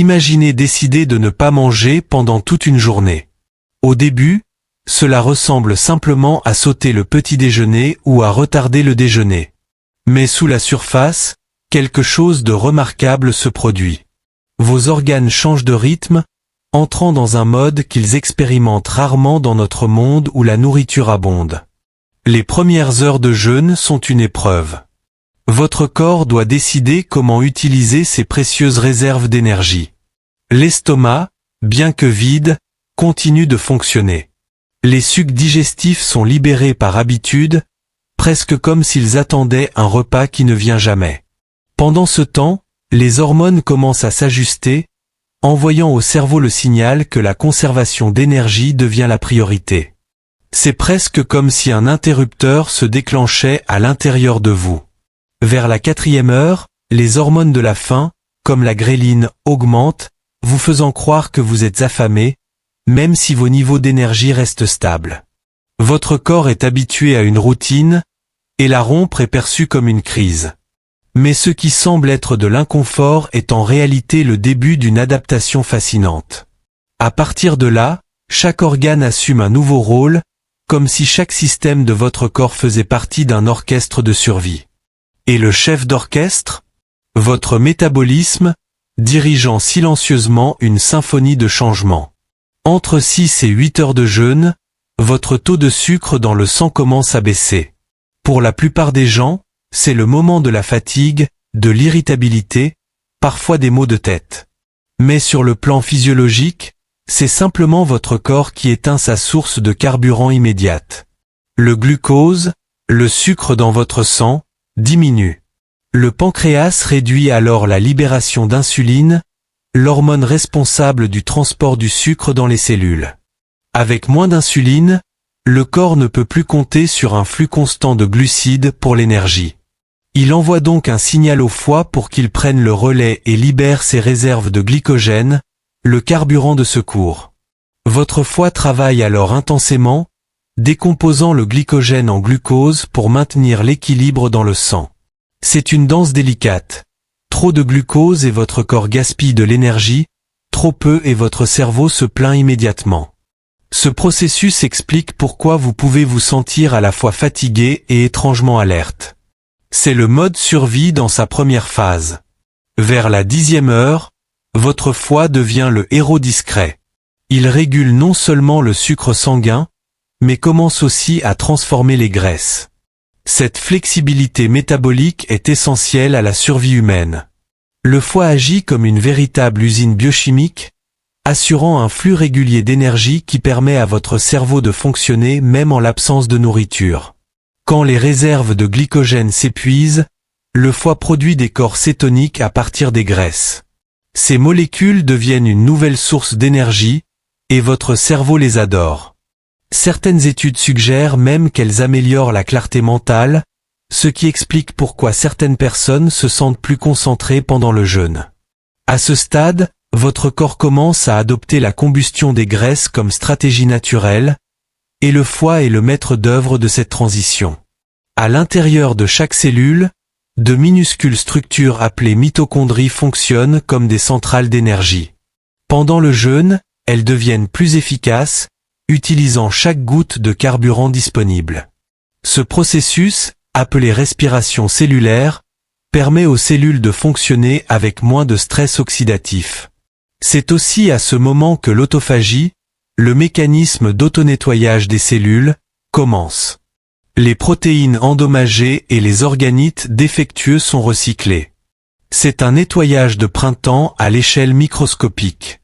Imaginez décider de ne pas manger pendant toute une journée. Au début, cela ressemble simplement à sauter le petit déjeuner ou à retarder le déjeuner. Mais sous la surface, quelque chose de remarquable se produit. Vos organes changent de rythme, entrant dans un mode qu'ils expérimentent rarement dans notre monde où la nourriture abonde. Les premières heures de jeûne sont une épreuve. Votre corps doit décider comment utiliser ses précieuses réserves d'énergie. L'estomac, bien que vide, continue de fonctionner. Les sucs digestifs sont libérés par habitude, presque comme s'ils attendaient un repas qui ne vient jamais. Pendant ce temps, les hormones commencent à s'ajuster, envoyant au cerveau le signal que la conservation d'énergie devient la priorité. C'est presque comme si un interrupteur se déclenchait à l'intérieur de vous. Vers la 4e heure, les hormones de la faim, comme la gréline, augmentent, vous faisant croire que vous êtes affamé, même si vos niveaux d'énergie restent stables. Votre corps est habitué à une routine, et la rompre est perçue comme une crise. Mais ce qui semble être de l'inconfort est en réalité le début d'une adaptation fascinante. À partir de là, chaque organe assume un nouveau rôle, comme si chaque système de votre corps faisait partie d'un orchestre de survie. Et le chef d'orchestre? Votre métabolisme, dirigeant silencieusement une symphonie de changements. Entre 6 et 8 heures de jeûne, votre taux de sucre dans le sang commence à baisser. Pour la plupart des gens, c'est le moment de la fatigue, de l'irritabilité, parfois des maux de tête. Mais sur le plan physiologique, c'est simplement votre corps qui éteint sa source de carburant immédiate. Le glucose, le sucre dans votre sang, diminue. Le pancréas réduit alors la libération d'insuline, l'hormone responsable du transport du sucre dans les cellules. Avec moins d'insuline, le corps ne peut plus compter sur un flux constant de glucides pour l'énergie. Il envoie donc un signal au foie pour qu'il prenne le relais et libère ses réserves de glycogène, le carburant de secours. Votre foie travaille alors intensément, décomposant le glycogène en glucose pour maintenir l'équilibre dans le sang. C'est une danse délicate. Trop de glucose et votre corps gaspille de l'énergie, trop peu et votre cerveau se plaint immédiatement. Ce processus explique pourquoi vous pouvez vous sentir à la fois fatigué et étrangement alerte. C'est le mode survie dans sa première phase. Vers la 10e heure, votre foie devient le héros discret. Il régule non seulement le sucre sanguin, mais commence aussi à transformer les graisses. Cette flexibilité métabolique est essentielle à la survie humaine. Le foie agit comme une véritable usine biochimique, assurant un flux régulier d'énergie qui permet à votre cerveau de fonctionner même en l'absence de nourriture. Quand les réserves de glycogène s'épuisent, le foie produit des corps cétoniques à partir des graisses. Ces molécules deviennent une nouvelle source d'énergie, et votre cerveau les adore. Certaines études suggèrent même qu'elles améliorent la clarté mentale, ce qui explique pourquoi certaines personnes se sentent plus concentrées pendant le jeûne. À ce stade, votre corps commence à adopter la combustion des graisses comme stratégie naturelle, et le foie est le maître d'œuvre de cette transition. À l'intérieur de chaque cellule, de minuscules structures appelées mitochondries fonctionnent comme des centrales d'énergie. Pendant le jeûne, elles deviennent plus efficaces, utilisant chaque goutte de carburant disponible. Ce processus, appelé respiration cellulaire, permet aux cellules de fonctionner avec moins de stress oxydatif. C'est aussi à ce moment que l'autophagie, le mécanisme d'autonettoyage des cellules, commence. Les protéines endommagées et les organites défectueux sont recyclés. C'est un nettoyage de printemps à l'échelle microscopique.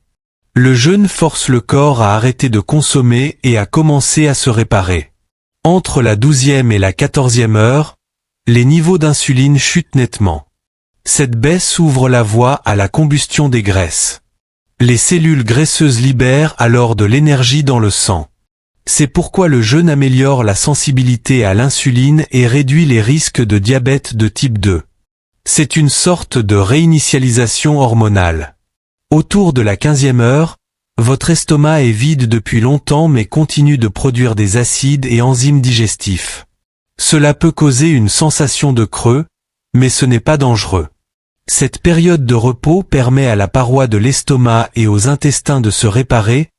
Le jeûne force le corps à arrêter de consommer et à commencer à se réparer. Entre la 12e et la 14e heure, les niveaux d'insuline chutent nettement. Cette baisse ouvre la voie à la combustion des graisses. Les cellules graisseuses libèrent alors de l'énergie dans le sang. C'est pourquoi le jeûne améliore la sensibilité à l'insuline et réduit les risques de diabète de type 2. C'est une sorte de réinitialisation hormonale. Autour de la 15e heure, votre estomac est vide depuis longtemps mais continue de produire des acides et enzymes digestifs. Cela peut causer une sensation de creux, mais ce n'est pas dangereux. Cette période de repos permet à la paroi de l'estomac et aux intestins de se réparer,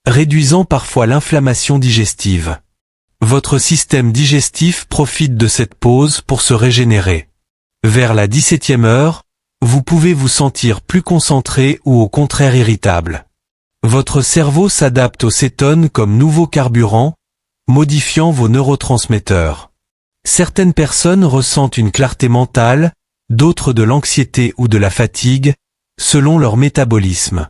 réduisant parfois l'inflammation digestive. Votre système digestif profite de cette pause pour se régénérer. Vers la 17e heure, vous pouvez vous sentir plus concentré ou au contraire irritable. Votre cerveau s'adapte aux cétones comme nouveau carburant, modifiant vos neurotransmetteurs. Certaines personnes ressentent une clarté mentale, d'autres de l'anxiété ou de la fatigue, selon leur métabolisme.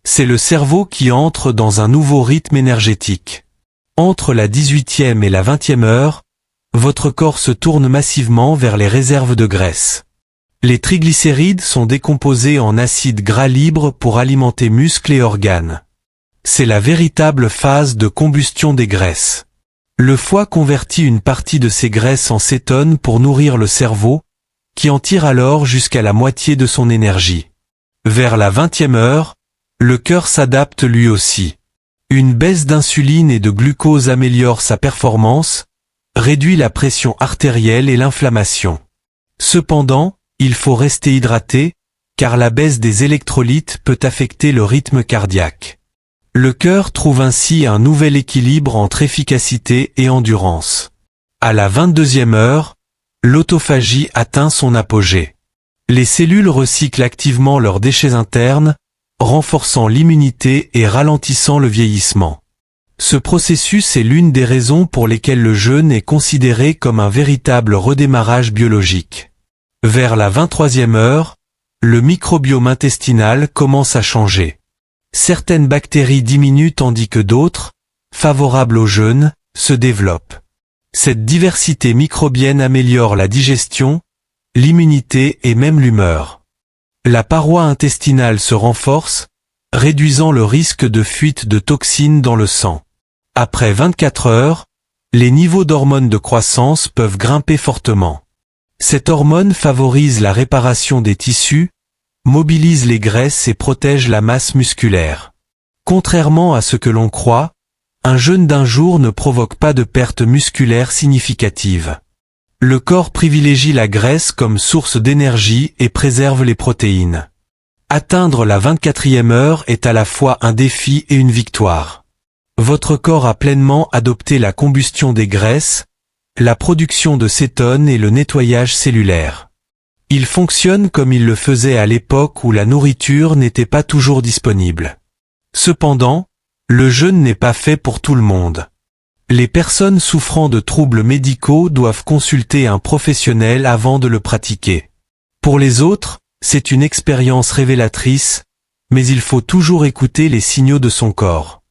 C'est le cerveau qui entre dans un nouveau rythme énergétique. Entre la 18e et la 20e heure, votre corps se tourne massivement vers les réserves de graisse. Les triglycérides sont décomposés en acides gras libres pour alimenter muscles et organes. C'est la véritable phase de combustion des graisses. Le foie convertit une partie de ces graisses en cétones pour nourrir le cerveau, qui en tire alors jusqu'à la moitié de son énergie. Vers la 20e heure, le cœur s'adapte lui aussi. Une baisse d'insuline et de glucose améliore sa performance, réduit la pression artérielle et l'inflammation. Cependant, il faut rester hydraté, car la baisse des électrolytes peut affecter le rythme cardiaque. Le cœur trouve ainsi un nouvel équilibre entre efficacité et endurance. À la 22e heure, l'autophagie atteint son apogée. Les cellules recyclent activement leurs déchets internes, renforçant l'immunité et ralentissant le vieillissement. Ce processus est l'une des raisons pour lesquelles le jeûne est considéré comme un véritable redémarrage biologique. Vers la 23e heure, le microbiome intestinal commence à changer. Certaines bactéries diminuent tandis que d'autres, favorables au jeûne, se développent. Cette diversité microbienne améliore la digestion, l'immunité et même l'humeur. La paroi intestinale se renforce, réduisant le risque de fuite de toxines dans le sang. Après 24 heures, les niveaux d'hormones de croissance peuvent grimper fortement. Cette hormone favorise la réparation des tissus, mobilise les graisses et protège la masse musculaire. Contrairement à ce que l'on croit, un jeûne d'un jour ne provoque pas de perte musculaire significative. Le corps privilégie la graisse comme source d'énergie et préserve les protéines. Atteindre la 24e heure est à la fois un défi et une victoire. Votre corps a pleinement adopté la combustion des graisses, la production de cétones et le nettoyage cellulaire. Il fonctionne comme il le faisait à l'époque où la nourriture n'était pas toujours disponible. Cependant, le jeûne n'est pas fait pour tout le monde. Les personnes souffrant de troubles médicaux doivent consulter un professionnel avant de le pratiquer. Pour les autres, c'est une expérience révélatrice, mais il faut toujours écouter les signaux de son corps.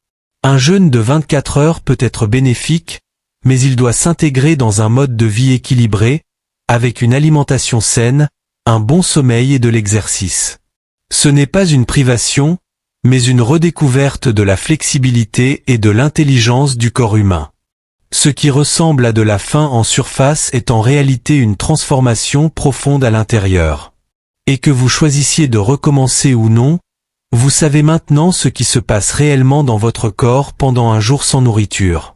Un jeûne de 24 heures peut être bénéfique, mais il doit s'intégrer dans un mode de vie équilibré, avec une alimentation saine, un bon sommeil et de l'exercice. Ce n'est pas une privation, mais une redécouverte de la flexibilité et de l'intelligence du corps humain. Ce qui ressemble à de la faim en surface est en réalité une transformation profonde à l'intérieur. Et que vous choisissiez de recommencer ou non, vous savez maintenant ce qui se passe réellement dans votre corps pendant un jour sans nourriture.